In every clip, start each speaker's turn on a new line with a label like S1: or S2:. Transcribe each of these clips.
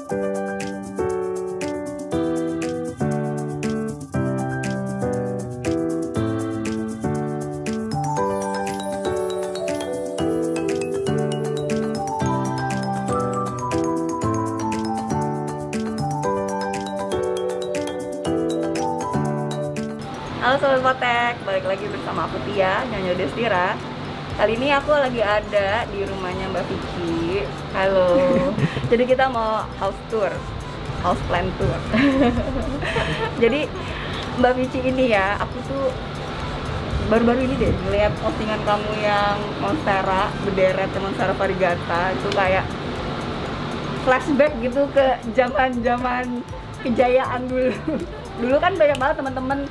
S1: Halo Sobat Potek, balik lagi bersama aku Tia, Nyonya Destira. Kali ini aku lagi ada di rumahnya Mbak Vici. Halo. Jadi kita mau house tour, house plan tour. Jadi Mbak Vici ini ya, aku tuh baru-baru ini deh ngeliat postingan kamu yang Monstera, berderet Monstera Variegata. Itu kayak flashback gitu ke zaman-zaman kejayaan dulu. Dulu kan banyak banget teman-teman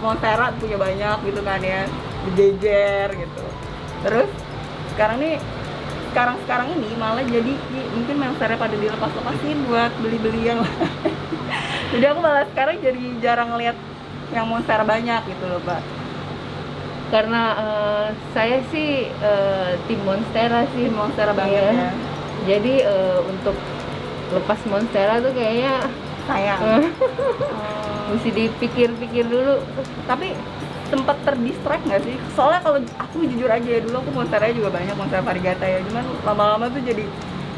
S1: Monstera punya banyak gitu kan ya, berjejer gitu. Terus sekarang ini malah jadi mungkin Monstera pada dilepas-lepasin buat beli-beli yang lain. Jadi aku malah sekarang jadi jarang ngeliat yang Monstera banyak gitu loh, Mbak.
S2: Karena saya sih tim Monstera sih,
S1: Monstera banget ya.
S2: Jadi untuk lepas Monstera tuh kayaknya
S1: sayang.
S2: mesti dipikir-pikir dulu.
S1: Tapi sempat terdistract nggak sih? Soalnya kalau aku jujur aja ya, dulu aku Monstera juga banyak, Monstera Variegata ya. Cuman lama-lama tuh jadi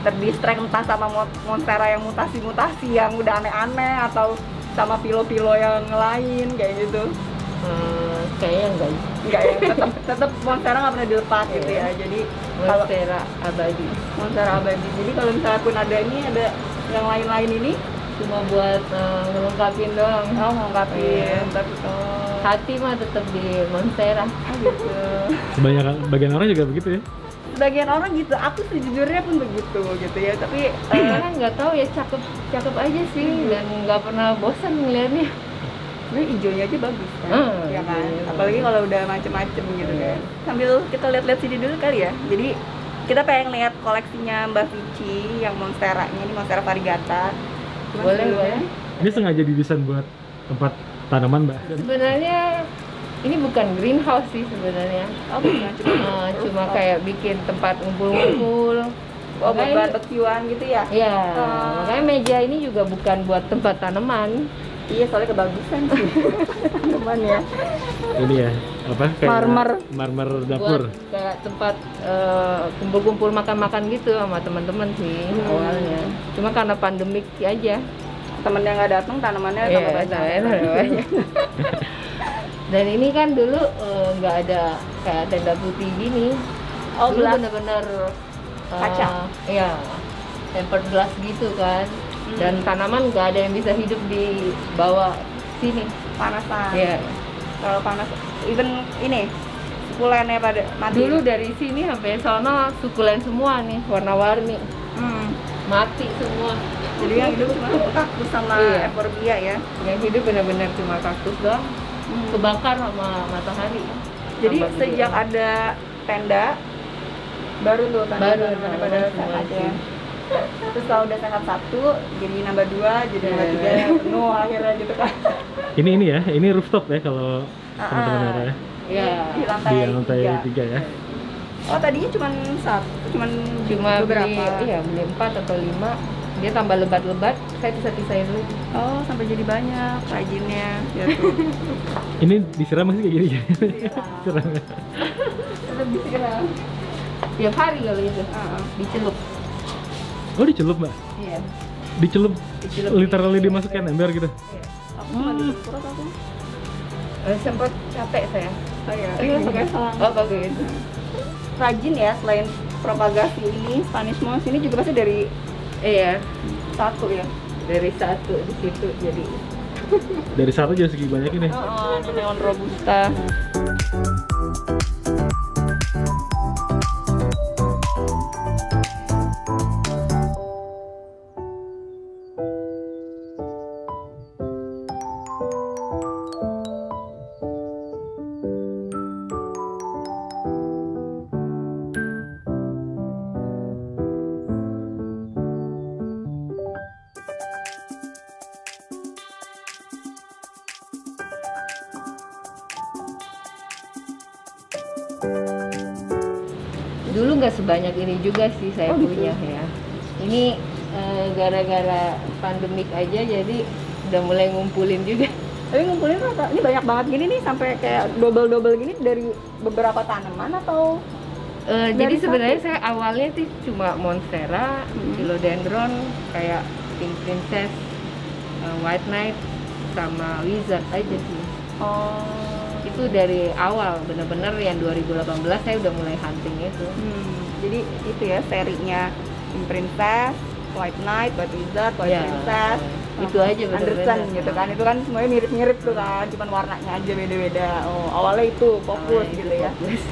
S1: terdistract entah sama Monstera yang mutasi-mutasi yang udah aneh-aneh atau sama pilo-pilo yang lain kayak gitu.
S2: Kayaknya enggak
S1: ya, tetap Monstera nggak pernah dilepas gitu ya. Jadi
S2: Monstera abadi.
S1: Monstera abadi. Jadi kalau misalnya pun ada yang lain-lain ini
S2: cuma buat ngelengkapin doang.
S1: Oh, ngelengkapin. Tapi
S2: hati mah tetap di Monstera.
S1: Gitu.
S3: Bagian orang juga begitu ya?
S1: Sebagian orang gitu, aku sejujurnya pun begitu gitu ya. Tapi
S2: karena nggak tahu ya, cakep aja sih dan nggak pernah bosan ngeliatnya.
S1: Sebenarnya hijaunya aja bagus kan, ya kan?
S2: Iya.
S1: Apalagi kalau udah macem-macem gitu kan. Sambil kita lihat-lihat sini dulu kali ya. Jadi kita pengen lihat koleksinya Mbak Vici yang Monsteranya, ini Monstera Variegata.
S2: Boleh.
S3: Ini sengaja didesain buat tempat tanaman, Mbak?
S2: Sebenarnya ini bukan greenhouse sih sebenarnya.
S1: Oh, bukan,
S2: cuma kayak bikin tempat ngumpul-ngumpul.
S1: Oh, buat barbekyuan gitu ya?
S2: Iya, makanya meja ini juga bukan buat tempat tanaman.
S1: Iya, soalnya kebagusan sih tanaman ya.
S3: Ini ya, apa? Kayak marmer dapur.
S2: Buat kayak tempat kumpul-kumpul makan-makan gitu sama teman-teman sih awalnya. Cuma karena pandemik aja.
S1: Temennya nggak datang, tanamannya tambah banyak.
S2: Dan ini kan dulu nggak ada kayak tenda putih gini.
S1: Oh,
S2: dulu bener-bener
S1: kaca.
S2: Iya, tempered glass gitu kan. Dan tanaman nggak ada yang bisa hidup di bawah sini.
S1: Panasan.
S2: Iya.
S1: Kalau panas, even ini sukulennya pada mati.
S2: Dulu dari sini sampai sana sukulen semua nih, warna-warni. Mati semua.
S1: Jadi yang hidup cuma kaktus sama euphorbia ya.
S2: Yang hidup benar-benar cuma kaktus doang. Kebakar sama matahari.
S1: Jadi sejak ada tenda baru tuh tanda pada sehat ya. Terus kalau udah sehat satu, jadi nambah 2, jadi nambah 3, penuh akhirnya gitu kan.
S3: Ini ya, ini rooftop ya kalau teman-teman ada ya.
S2: Iya.
S1: Di lantai
S3: 3 ya.
S1: Oh, tadinya cuma beberapa.
S2: Beli 4 atau 5. Dia tambah lebat-lebat, saya pisah-pisahin dulu.
S1: Oh, sampai jadi banyak rajinnya gitu.
S3: Ini disiram masih kayak gini ya? Siram ya?
S1: Tetap disiram.
S2: Tiap hari kalau itu. Dicelup.
S3: Oh, dicelup, Mbak?
S2: Iya.
S3: Dicelup literally dimasukkan ember gitu?
S1: Iya. Aku cuma dicelup aku.
S2: Sempat capek saya.
S1: Oh iya, pakai selang.
S2: Oh, bagus.
S1: Rajin ya, selain propagasi ini, Spanish moss ini juga pasti dari satu ya?
S2: Dari satu di situ jadi.
S3: Dari satu jadi segi banyak ini?
S1: Ini neon robusta.
S2: Dulu nggak sebanyak ini juga sih saya punya ya. Ini gara-gara pandemik aja jadi udah mulai ngumpulin juga.
S1: Tapi ngumpulin apa? Ini banyak banget gini nih, sampai kayak double-double gini dari beberapa tanaman atau?
S2: Jadi
S1: Dari
S2: sebenarnya
S1: satu?
S2: saya awalnya sih cuma monstera, philodendron, kayak pink princess, white knight, sama wizard aja sih.
S1: Oh.
S2: Itu dari awal, bener-bener yang 2018 saya udah mulai hunting itu.
S1: Jadi itu ya serinya Pink Princess, White Knight, White Wizard, White
S2: Ya,
S1: Princess,
S2: itu aja bener-bener.
S1: Anderson gitu kan. Itu kan semuanya mirip-mirip tuh kan, cuman warnanya aja beda-beda. Oh, awalnya itu fokus
S2: Awalnya itu
S1: gitu ya.
S2: fokus.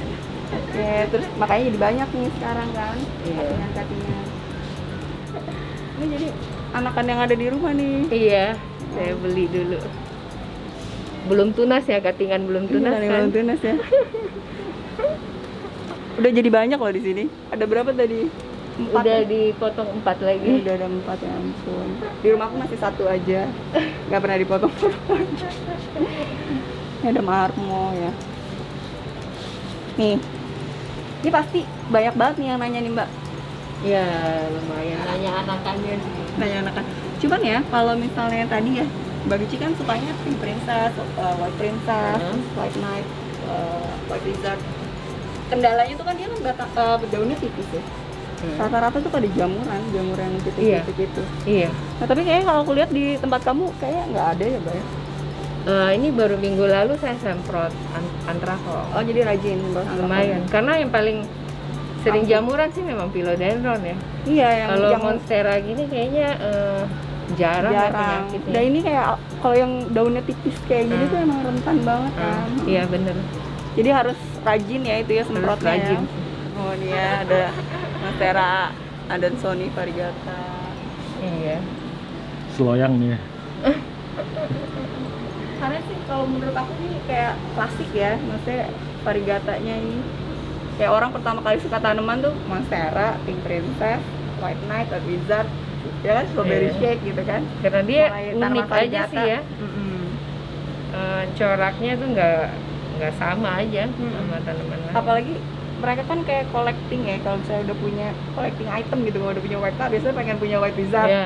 S1: Oke, terus makanya jadi banyak nih sekarang kan
S2: Iya.
S1: cuttingan-cuttingan. Ini jadi anakan yang ada di rumah nih.
S2: Iya, saya beli dulu. Belum tunas ya, cuttingan belum tunas
S1: Ini
S2: kan.
S1: belum tunas ya. Udah jadi banyak loh di sini. Ada berapa tadi? 4.
S2: Udah dipotong 4
S1: Ini
S2: lagi.
S1: udah ada 4, ya ampun. Di rumahku masih 1 aja. Nggak pernah dipotong. Ini ada marmo ya. Nih. Ini pasti banyak banget nih yang nanya nih, Mbak.
S2: Ya, lumayan nanya anakannya sih.
S1: Nanya anak. Cuman ya, kalau misalnya tadi ya, Mbak Gici kan sukanya Pink Princess, White Princess, White Knight, White Wizard. Kendalanya tuh kan dia kan daunnya tipis ya. Rata-rata tuh pada jamuran yang titik-titik itu.
S2: Iya.
S1: Nah, tapi kayaknya kalau aku lihat di tempat kamu kayak nggak ada ya, Mbak ya?
S2: Ini baru minggu lalu saya semprot antrakol.
S1: Oh, jadi rajin, Mbak.
S2: Lumayan. Karena yang paling sering jamuran sih memang philodendron ya.
S1: Iya,
S2: Kalau
S1: yang
S2: monstera gini kayaknya jarang ya penyakitnya.
S1: Dan ini kayak kalau yang daunnya tipis kayak gini tuh emang rentan banget kan.
S2: Iya bener.
S1: Jadi harus rajin ya itu ya semprotnya.
S2: rajin.
S1: Ya. Oh, dia ada Monstera Adansonii variegata.
S2: Iya.
S3: Seloyang nih ya.
S1: Karena sih kalau menurut aku nih kayak klasik ya, maksudnya variegatanya ini. Kayak orang pertama kali suka tanaman tuh Monstera, Pink Princess, White Knight, White Wizard, ya kan, Strawberry
S2: Iya.
S1: Shake gitu kan.
S2: Karena dia
S1: Mulai tanaman
S2: unik aja
S1: variegata.
S2: sih ya. Coraknya tuh nggak sama aja sama tanaman lain.
S1: Apalagi mereka kan kayak collecting ya, kalau misalnya udah punya collecting item gitu, kalau udah punya White Knight biasanya pengen punya White Wizard.
S2: Ya,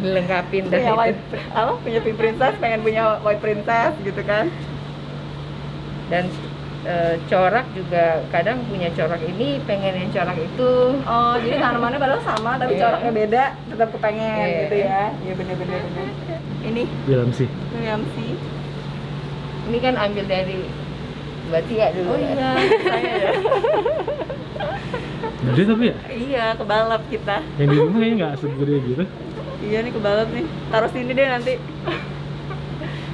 S2: dilengkapin dah
S1: Punya
S2: itu.
S1: White, punya Pink Princess, pengen punya White Princess gitu kan.
S2: Dan corak juga kadang punya corak ini, pengen yang corak itu.
S1: Oh, jadi tanamannya padahal sama tapi
S2: Iya.
S1: coraknya beda, tetap kepengen
S2: Iya.
S1: gitu ya. Iya bener-bener. Ini
S3: Bilang sih.
S1: William sih.
S2: Ini kan ambil dari Mbak Tia dulu
S1: Oh
S2: ya.
S1: iya, saya ya.
S3: Gede tapi ya?
S1: Iya, kebalap kita.
S3: Yang di rumah kayaknya nggak segede gitu.
S1: Iya nih kebalap nih. Taruh sini deh nanti.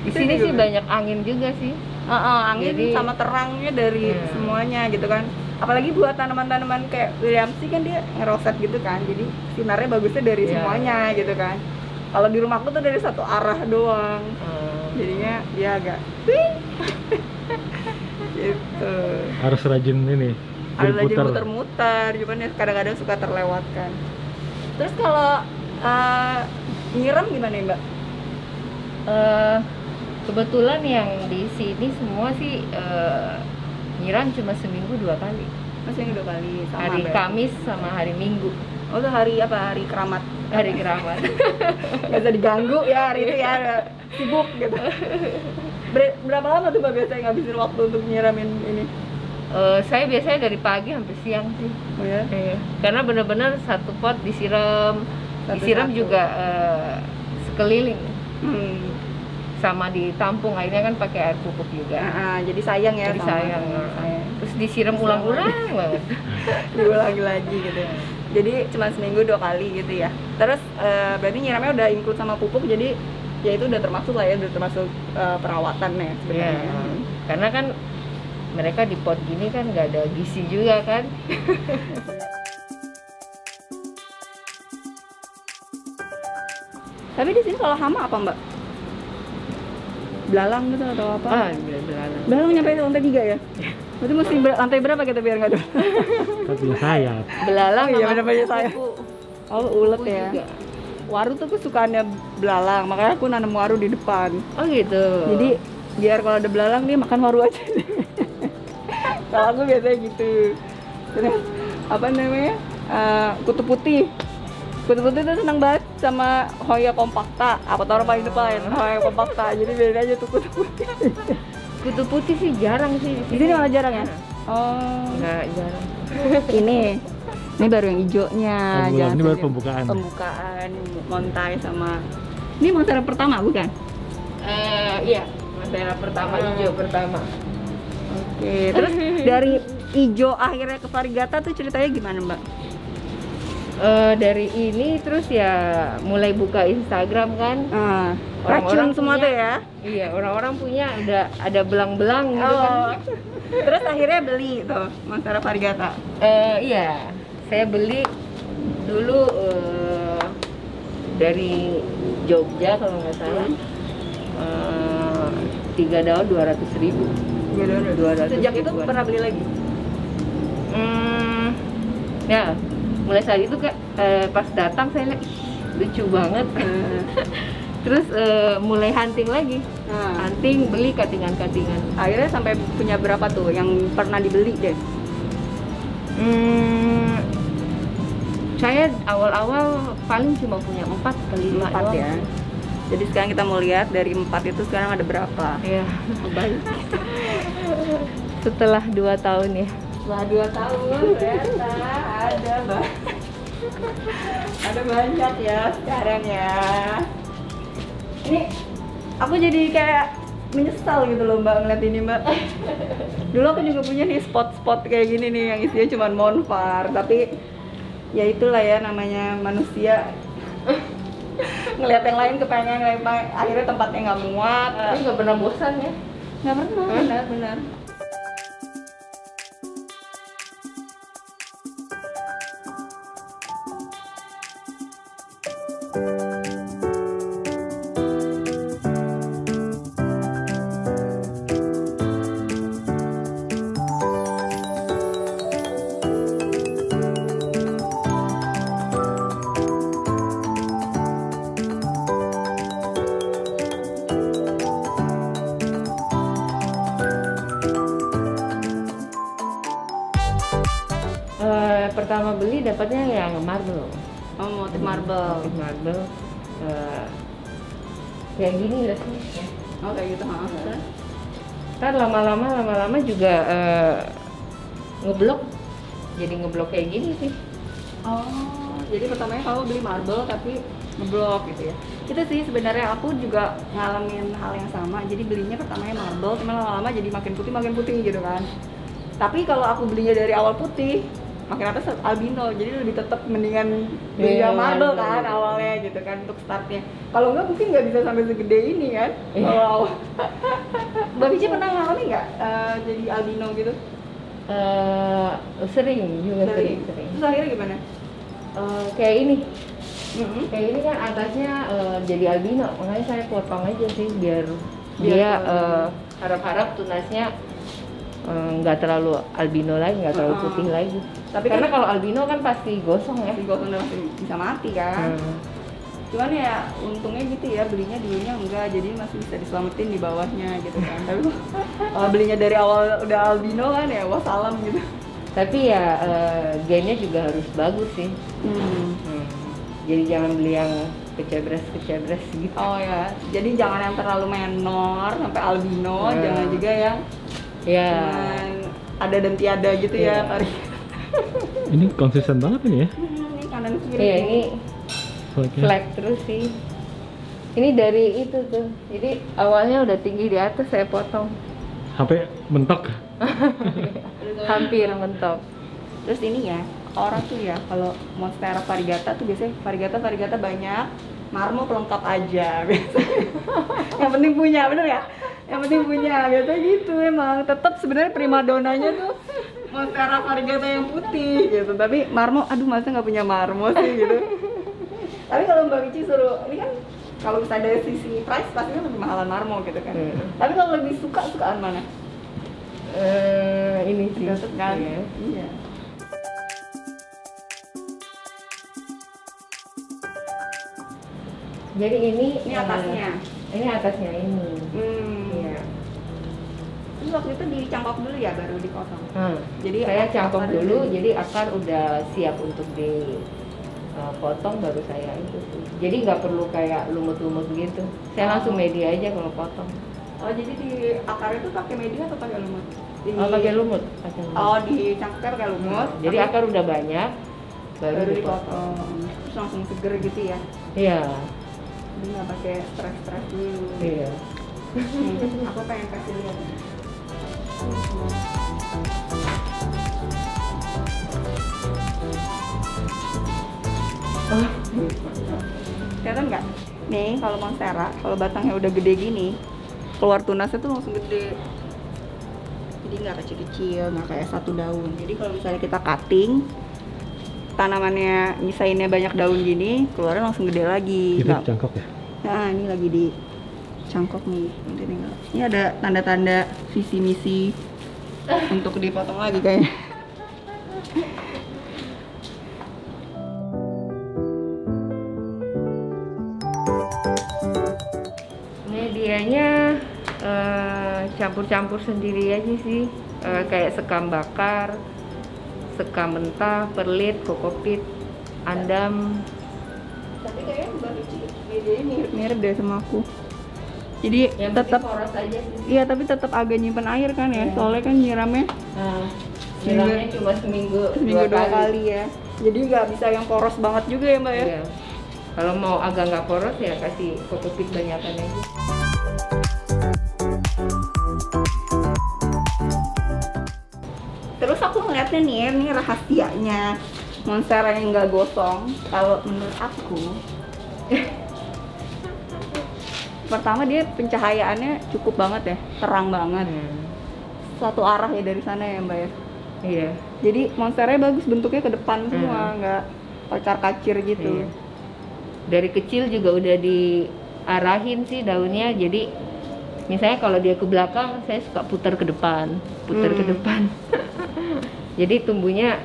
S2: Di sini sih banyak angin juga sih.
S1: Angin
S2: Jadi-
S1: sama terangnya dari
S2: Iya.
S1: semuanya gitu kan. Apalagi buat tanaman-tanaman kayak William sih kan dia ngeroset gitu kan. Jadi sinarnya bagusnya dari
S2: Iya.
S1: semuanya gitu kan. Kalau di rumahku tuh dari satu arah doang. Jadinya dia agak gitu.
S3: Harus rajin ini.
S1: Ada lagi
S3: berputar.
S1: muter-muter, cuman ya kadang-kadang suka terlewatkan. Terus kalau nyiram gimana ya, Mbak?
S2: Kebetulan yang di sini semua sih nyiram cuma seminggu 2 kali.
S1: Masih yang 2 kali sama
S2: Hari
S1: berarti?
S2: Kamis sama hari Minggu.
S1: Oh, itu hari apa? Hari keramat.
S2: Hari keramat.
S1: Nggak bisa diganggu ya hari itu ya, sibuk gitu. Berapa lama tuh Mbak biasanya ngabisin waktu untuk nyiramin ini?
S2: Saya biasanya dari pagi sampai siang sih.
S1: Oh ya?
S2: Iya. Karena benar-benar satu pot disiram,
S1: Satu-satu.
S2: juga sekeliling, sama ditampung airnya kan pakai air pupuk juga.
S1: Jadi sayang ya
S2: Jadi
S1: sama.
S2: sayang.
S1: Sayang.
S2: Terus disiram ulang-ulang banget.
S1: Diulangi lagi gitu. Jadi cuma seminggu 2 kali gitu ya. Terus berarti nyiramnya udah include sama pupuk, jadi ya itu udah termasuk lah ya, udah termasuk perawatannya
S2: Iya.
S1: sebenarnya.
S2: Karena kan mereka di pot gini kan nggak ada gizi juga kan.
S1: Tapi di sini kalau hama apa Mbak? Belalang gitu atau apa?
S2: Belalang.
S1: Belalang nyampe lantai 3 ya? Berarti mesti lantai berapa kita biar nggak ada?
S3: Kan punya sayap.
S2: Belalang
S1: Oh iya,
S2: sama
S1: bener punya saya.
S2: kupu.
S1: Oh, ulet
S2: Kupu
S1: ya.
S2: juga.
S1: Waru tuh kesukaannya belalang, makanya aku nanam waru di depan.
S2: Oh gitu.
S1: Jadi biar kalau ada belalang dia makan waru aja. Kalau aku biasanya gitu. Terus apa namanya? Kutu putih. Kutu putih tuh senang banget sama Hoya compacta. Apa taruh paling depan? Hoya compacta. Jadi beda aja tuh kutu putih.
S2: Kutu putih sih jarang sih.
S1: Di sini malah jarang ya? Oh.
S2: Nggak jarang.
S1: Ini baru yang hijaunya.
S3: Oh, belum.
S1: Jangan
S3: Ini baru
S1: sedih.
S3: pembukaan.
S1: Pembukaan Montai sama. Ini Montera pertama bukan?
S2: Iya, Montera pertama, hijau pertama.
S1: Oke. Terus dari hijau akhirnya ke Varigata tuh ceritanya gimana Mbak?
S2: Dari ini terus ya mulai buka Instagram kan.
S1: Racun semua
S2: punya-
S1: tuh ya?
S2: Iya, orang-orang punya udah ada belang-belang gitu kan.
S1: Oh. Terus akhirnya beli tuh Montera Varigata.
S2: Iya, saya beli dulu dari Jogja kalau nggak salah. 3 daun 200.000. 200
S1: Sejak itu
S2: ribuan.
S1: pernah beli lagi?
S2: Ya, mulai saat itu pas datang saya lihat, "Ih, lucu banget." Terus mulai hunting lagi, hunting beli katingan-katingan.
S1: Akhirnya sampai punya berapa tuh yang pernah dibeli deh?
S2: Saya awal-awal paling cuma punya 4 ke 5
S1: 4
S2: doang.
S1: ya. Jadi sekarang kita mau lihat dari 4 itu sekarang ada berapa?
S2: Iya.
S1: Baik.
S2: Setelah 2 tahun ya.
S1: Setelah 2 tahun ternyata ada banyak ya sekarang ya. Ini aku jadi kayak menyesal gitu loh Mbak ngeliat ini Mbak. Dulu aku juga punya nih spot-spot kayak gini nih yang isinya cuma monvar, tapi ya itulah ya namanya manusia. Ngeliat yang lain kepengen, akhirnya tempatnya nggak muat.
S2: Tapi nggak pernah bosan ya.
S1: Nggak pernah, benar.
S2: Pertama beli dapatnya yang marble.
S1: Oh, motif marble.
S2: Motif marble. Kayak gini lah sih.
S1: Oh, kayak gitu, ha.
S2: Kan lama-lama juga ngeblok. Jadi ngeblok kayak gini sih.
S1: Oh, jadi pertamanya kamu beli marble tapi ngeblok gitu ya. Itu sih sebenarnya aku juga ngalamin hal yang sama. Jadi belinya pertamanya marble, cuma lama-lama jadi makin putih gitu kan. Tapi kalau aku belinya dari awal putih, makin atas albino, jadi lebih tetap mendingan beli yang marble kan awalnya gitu kan untuk startnya. Kalau enggak mungkin nggak bisa sampai segede ini kan. Wow. Mbak Vici pernah ngalamin nggak jadi albino gitu?
S2: Sering juga sering.
S1: Terus akhirnya gimana?
S2: Kayak ini. Kayak ini kan atasnya jadi albino, makanya saya potong aja sih biar dia harap-harap tunasnya nggak terlalu albino lagi, nggak terlalu putih lagi. Tapi karena kalau albino kan pasti gosong ya.
S1: Pasti gosong dan pasti bisa mati kan. Cuman ya untungnya gitu ya, belinya dulunya enggak, jadi masih bisa diselamatin di bawahnya gitu kan. Tapi kalau belinya dari awal udah albino kan ya wassalam gitu.
S2: Tapi ya gennya juga harus bagus sih. Jadi jangan beli yang kecebres gitu.
S1: Oh ya, jadi jangan yang terlalu menor sampai albino, jangan juga yang cuman ada dan tiada gitu ya Tari.
S3: Ini konsisten banget ini ya.
S1: Ini kanan kiri.
S2: Iya, ini
S3: Flagnya.
S2: flag terus sih. Ini dari itu tuh. Jadi awalnya udah tinggi di atas, saya potong.
S3: Sampai mentok.
S2: Hampir mentok.
S1: Terus ini ya, orang tuh ya kalau Monstera Variegata tuh biasanya Variegata banyak, Marmo pelengkap aja biasanya. Yang penting punya, bener ya? Yang penting punya, biasanya gitu emang. Tetap sebenarnya primadonanya tuh Monstera Variegata yang putih gitu. Tapi Marmo, aduh masa nggak punya Marmo sih gitu. Tapi kalau Mbak Vici suruh, ini kan kalau bisa dari sisi price pastinya lebih mahalan Marmo gitu kan. Tapi kalau lebih sukaan mana?
S2: Ini sih.
S1: Tetep kan? Iya.
S2: Jadi ini
S1: atasnya.
S2: Ini atasnya ini. Iya.
S1: Terus waktu itu dicangkok dulu ya baru dipotong.
S2: Jadi saya cangkok
S1: akar
S2: dulu,
S1: udah
S2: jadi akar udah siap untuk potong baru saya itu sih. Jadi nggak perlu kayak lumut-lumut gitu. Saya langsung media aja kalau potong.
S1: Oh, jadi di akar itu pakai media atau pakai lumut?
S2: Pakai lumut. Pakai lumut.
S1: Oh, dicangkir kayak lumut.
S2: Jadi akar udah banyak, baru dipotong.
S1: dipotong. Terus langsung seger gitu ya?
S2: Iya.
S1: Jadi nggak pakai stres dulu.
S2: Iya.
S1: Nih, aku pengen kasih lihat.
S2: Oh,
S1: Kelihatan nggak? Nih, kalau monstera, kalau batangnya udah gede gini, keluar tunasnya tuh langsung gede. Jadi nggak kecil-kecil, nggak kayak satu daun. Jadi kalau misalnya kita cutting, tanamannya nyisainnya banyak daun gini, keluarnya langsung gede lagi.
S3: Itu cangkok ya?
S1: Nah, ini lagi di cangkok nih. Ini ada tanda-tanda visi misi untuk dipotong lagi kayaknya.
S2: medianya campur-campur sendiri aja sih. Kayak sekam bakar, sekam mentah, perlit, kokopit, andam.
S1: Tapi kayaknya Mbak Mici medianya mirip-mirip deh sama aku. Jadi
S2: Yang
S1: tetap
S2: poros aja sih.
S1: iya, tapi tetap agak nyimpen air kan ya.
S2: Iya.
S1: Soalnya kan nyiramnya
S2: Nyiramnya cuma seminggu
S1: dua kali ya. Jadi nggak bisa yang poros banget juga ya, Mbak ya.
S2: Iya. Kalau mau agak nggak poros ya kasih kokopit banyakan aja.
S1: Terus aku ngeliatnya nih, ini rahasianya monstera yang nggak gosong. Kalau menurut aku, pertama dia pencahayaannya cukup banget ya, terang banget. Satu arah ya dari sana ya, Mbak ya.
S2: Iya.
S1: Jadi monsteranya bagus, bentuknya ke depan semua, nggak kocar-kacir gitu.
S2: Iya. Dari kecil juga udah diarahin sih daunnya. Jadi misalnya kalau dia ke belakang, saya suka putar ke depan, putar ke depan. Jadi tumbuhnya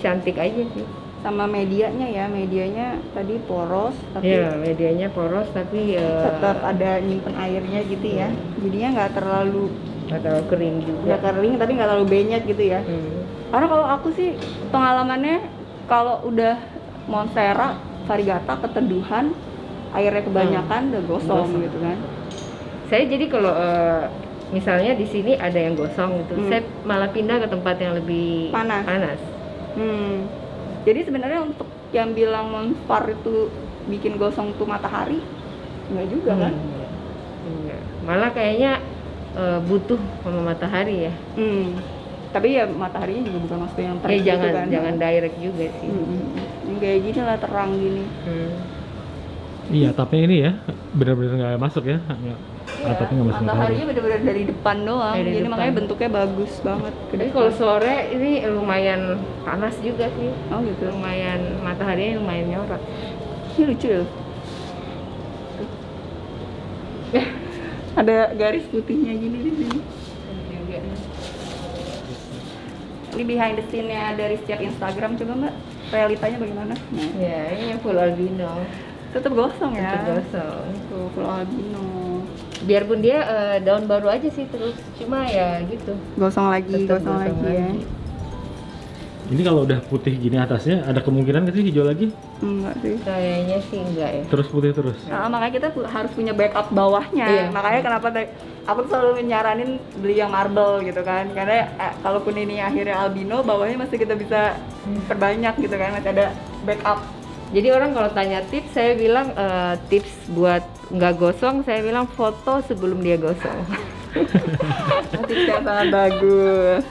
S2: cantik aja sih.
S1: Sama medianya ya, medianya tadi poros, tapi
S2: Iya, medianya poros tapi
S1: tetap ada nyimpen airnya gitu ya. Jadinya nggak terlalu
S2: atau kering juga.
S1: nggak kering, tapi nggak terlalu benyek gitu ya. Karena kalau aku sih pengalamannya, kalau udah monstera variegata keteduhan, airnya kebanyakan udah gosong
S2: Gosong.
S1: gitu kan.
S2: Saya jadi kalau misalnya di sini ada yang gosong gitu, saya malah pindah ke tempat yang lebih
S1: Panas. Jadi sebenarnya untuk yang bilang monspar itu bikin gosong tuh matahari, enggak juga kan?
S2: Enggak. Malah kayaknya butuh sama matahari ya.
S1: Tapi ya mataharinya juga bukan maksudnya yang terik
S2: Jangan
S1: gitu kan.
S2: jangan direct juga sih.
S1: Yang kayak gini lah, terang gini.
S3: Iya, tapi ini ya benar-benar nggak masuk ya. Atapnya nggak masuk matahari.
S1: Mataharinya bener-bener dari depan doang.
S2: Dari
S1: Jadi
S2: depan.
S1: makanya bentuknya bagus banget.
S2: Tapi kalau sore ini lumayan panas juga sih.
S1: Oh gitu.
S2: Lumayan mataharinya lumayan nyorot.
S1: Ini lucu loh. Ada garis putihnya gini di sini.
S2: Juga.
S1: Ini behind the scene-nya dari setiap Instagram, coba Mbak, realitanya bagaimana? Nah,
S2: Ya, ini yang full albino.
S1: tetap gosong ya.
S2: Tetap gosong.
S1: Tuh, full albino.
S2: Biarpun dia daun baru aja sih terus, cuma ya gitu.
S1: Gosong lagi,
S2: Tetap
S1: gosong lagi ya.
S3: Ini kalau udah putih gini atasnya, ada kemungkinan nggak sih hijau lagi?
S1: Enggak sih.
S2: Kayaknya sih enggak ya.
S3: Terus putih terus?
S1: Nah, makanya kita harus punya backup bawahnya.
S2: Iya.
S1: Makanya kenapa aku tuh selalu nyaranin beli yang marble gitu kan. Karena kalaupun ini akhirnya albino, bawahnya masih kita bisa perbanyak gitu kan. Masih ada backup.
S2: Jadi orang kalau tanya tips, saya bilang tips buat nggak gosong, saya bilang foto sebelum dia gosong.
S1: Tipsnya sangat bagus.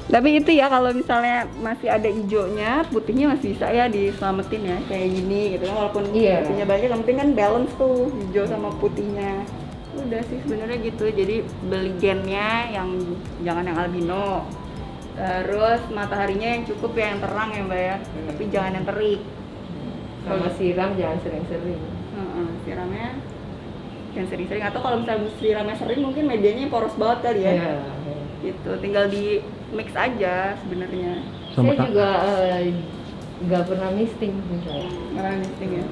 S1: Tapi itu ya, kalau misalnya masih ada hijaunya, putihnya masih bisa ya diselamatin ya, kayak gini gitu kan. Walaupun
S2: Iya.
S1: putihnya banyak, yang penting kan balance tuh hijau sama putihnya. Udah sih sebenarnya gitu. Jadi beli gennya yang jangan yang albino. Terus mataharinya yang cukup ya, yang terang ya Mbak ya. Tapi jangan yang terik.
S2: Kalau siram jangan sering-sering.
S1: Siramnya yang sering-sering, atau kalau misalnya siramnya sering mungkin medianya poros banget kali ya.
S2: Iya.
S1: Gitu, tinggal di mix aja sebenarnya.
S3: Sama
S2: Saya juga nggak pernah misting sih saya.
S1: Nggak misting ya.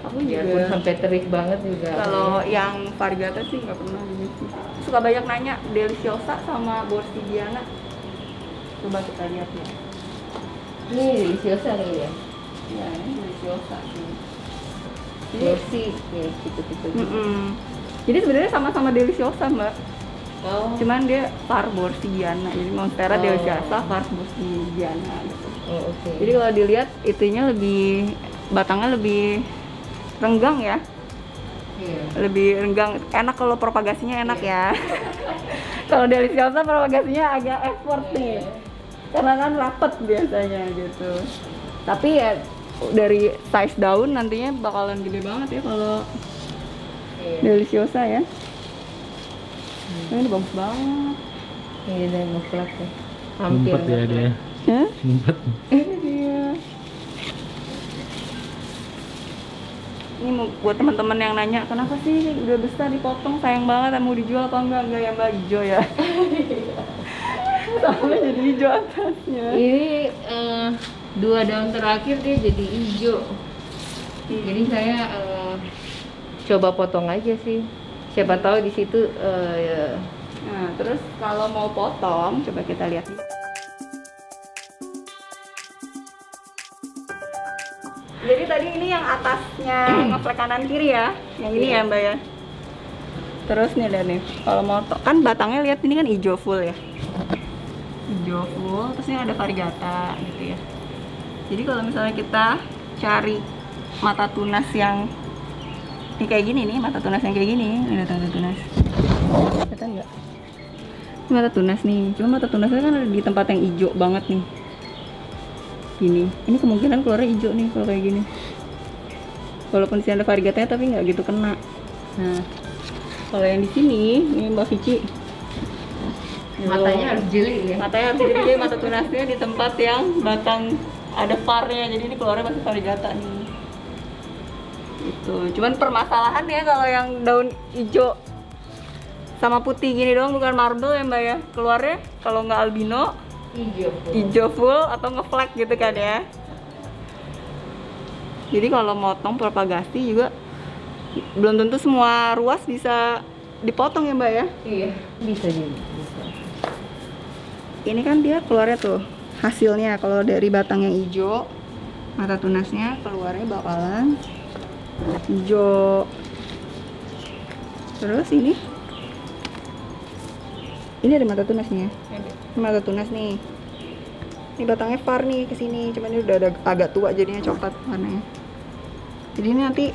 S1: Aku
S2: Biarpun
S1: juga
S2: sampai terik banget juga.
S1: kalau yang variegata sih nggak pernah di misting. Suka banyak nanya Deliciosa sama Borsidiana. Coba kita lihat ya.
S2: Ini deliciosa kali ya.
S1: Ya, ini deliciosa sih.
S2: Jersey ya gitu-gitu.
S1: Jadi sebenarnya sama-sama deliciosa mbak.
S2: Oh.
S1: Cuman dia var borsigiana, jadi Monstera deliciosa var borsigiana gitu.
S2: Oh, oke.
S1: Jadi kalau dilihat itunya lebih, batangnya lebih renggang ya,
S2: Iya.
S1: lebih renggang, enak kalau propagasinya enak ya. Kalau deliciosa propagasinya agak effort nih, karena kan rapet biasanya gitu. Tapi ya dari size daun nantinya bakalan gede banget ya kalau deliciosa ya. Ini bagus banget.
S2: Ini udah mutlak ya.
S3: Ngumpet ya dia.
S1: Hah?
S3: Ngumpet.
S1: Ini dia. Ini mau buat teman-teman yang nanya, kenapa sih udah besar dipotong, sayang banget, mau dijual apa enggak ya mbak, hijau ya. Sampai jadi hijau atasnya.
S2: Ini 2 daun terakhir dia jadi hijau. Jadi saya coba potong aja sih. Siapa tahu di situ ya.
S1: Nah, terus kalau mau potong, coba kita lihat. Jadi tadi ini yang atasnya ngeflek kanan kiri ya, yang ini ya mbak ya. Terus nih lihat nih, kalau mau kan batangnya lihat ini kan hijau full ya, hijau full. Terus ini ada variegata gitu ya. Jadi kalau misalnya kita cari mata tunas yang ini kayak gini nih, mata tunas yang kayak gini, ini mata tunas. Kelihatan nggak? Ini mata tunas nih, cuma mata tunasnya kan ada di tempat yang hijau banget nih. Ini kemungkinan keluarnya hijau nih kalau kayak gini. Walaupun di sini ada variegatanya tapi nggak gitu kena. Nah, kalau yang di sini, ini Mbak Vici.
S2: Matanya harus jeli ya.
S1: Matanya harus jeli, jadi mata tunasnya di tempat yang batang ada varnya, jadi ini keluarnya masih variegata nih. Itu. Cuman permasalahannya kalau yang daun hijau sama putih gini doang, bukan marble ya Mbak ya. Keluarnya kalau nggak albino hijau full atau ngeflek gitu kan ya. Jadi kalau motong propagasi juga belum tentu semua ruas bisa dipotong ya mbak ya.
S2: Iya, bisa juga. Bisa.
S1: Ini kan dia keluarnya tuh hasilnya, kalau dari batang yang hijau, mata tunasnya keluarnya bakalan hijau. Terus ini ada mata tunasnya. Ini mata tunas nih. Ini batangnya var nih ke sini, cuman ini udah agak tua jadinya coklat warnanya. Jadi ini nanti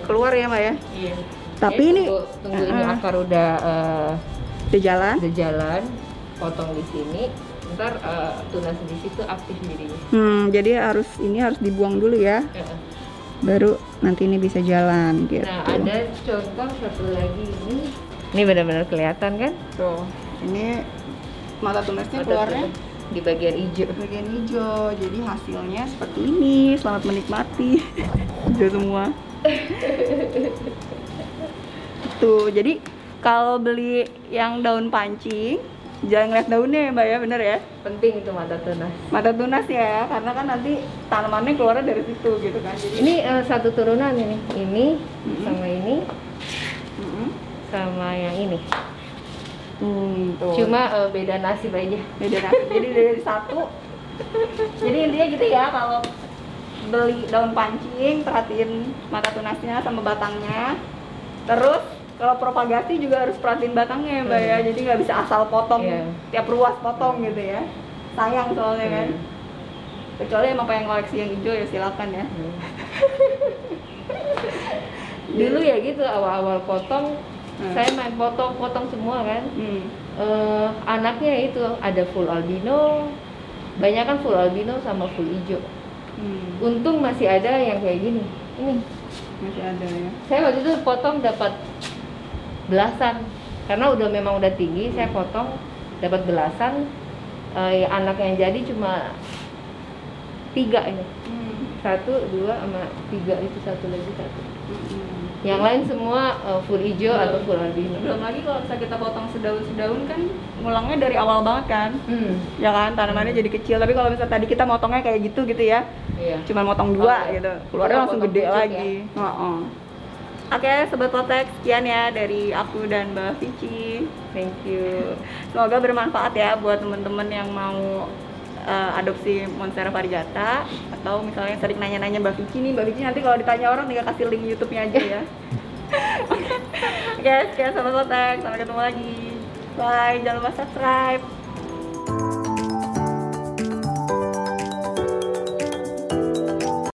S1: keluar ya, Mbak ya?
S2: Iya.
S1: Tapi ini
S2: tunggu ini akar udah
S1: jalan.
S2: Potong di sini. Ntar tunas di situ aktif jadinya.
S1: Jadi harus dibuang dulu ya. Baru nanti ini bisa jalan gitu.
S2: Nah, ada contoh satu lagi ini. Ini benar-benar kelihatan kan?
S1: Tuh, ini mata tunasnya keluarnya
S2: di bagian hijau.
S1: Bagian hijau. Jadi hasilnya seperti ini. Selamat menikmati. Hijau semua. Tuh, jadi kalau beli yang daun pancing, jangan ngeliat daunnya ya mbak ya, bener ya?
S2: Penting itu mata tunas.
S1: Mata tunas ya, karena kan nanti tanamannya keluarnya dari situ gitu kan. Jadi
S2: ini satu turunan ini sama ini. Sama yang ini.
S1: Tuh.
S2: Cuma beda nasib aja.
S1: Beda nasib. Jadi dari satu. Jadi intinya gitu ya, kalau beli daun pancing, perhatiin mata tunasnya sama batangnya. Terus kalau propagasi juga harus perhatiin batangnya ya mbak ya. Jadi nggak bisa asal potong tiap ruas potong gitu ya. Sayang soalnya kan. Kecuali emang pengen koleksi yang hijau ya silakan ya.
S2: Dulu ya gitu awal-awal potong. Saya main potong semua kan. Anaknya itu ada full albino, banyak kan full albino sama full hijau. Untung masih ada yang kayak gini. Ini
S1: masih ada ya.
S2: Saya waktu itu potong dapat belasan, karena memang udah tinggi. Saya potong dapat belasan. Anak yang jadi cuma 3 ini. 1, 2 sama 3 itu satu lagi. Yang lain semua full hijau atau full albino.
S1: Belum lagi kalau misalnya kita potong sedaun kan ngulangnya dari awal banget kan. Ya kan, tanamannya jadi kecil. Tapi kalau misalnya tadi kita motongnya kayak gitu ya.
S2: Iya.
S1: Cuma motong 2 gitu. Keluarnya langsung gede lagi. Ya. Oke, Sobat Potek, sekian ya dari aku dan Mbak Vici.
S2: Thank you.
S1: Semoga bermanfaat ya buat temen-temen yang mau adopsi Monstera variegata, atau misalnya sering nanya-nanya Mbak Vicky nih, Mbak Vicky nanti kalau ditanya orang tinggal kasih link YouTube-nya aja ya. Oke, sekian Sobat Botek, sampai ketemu lagi. Bye, jangan lupa subscribe.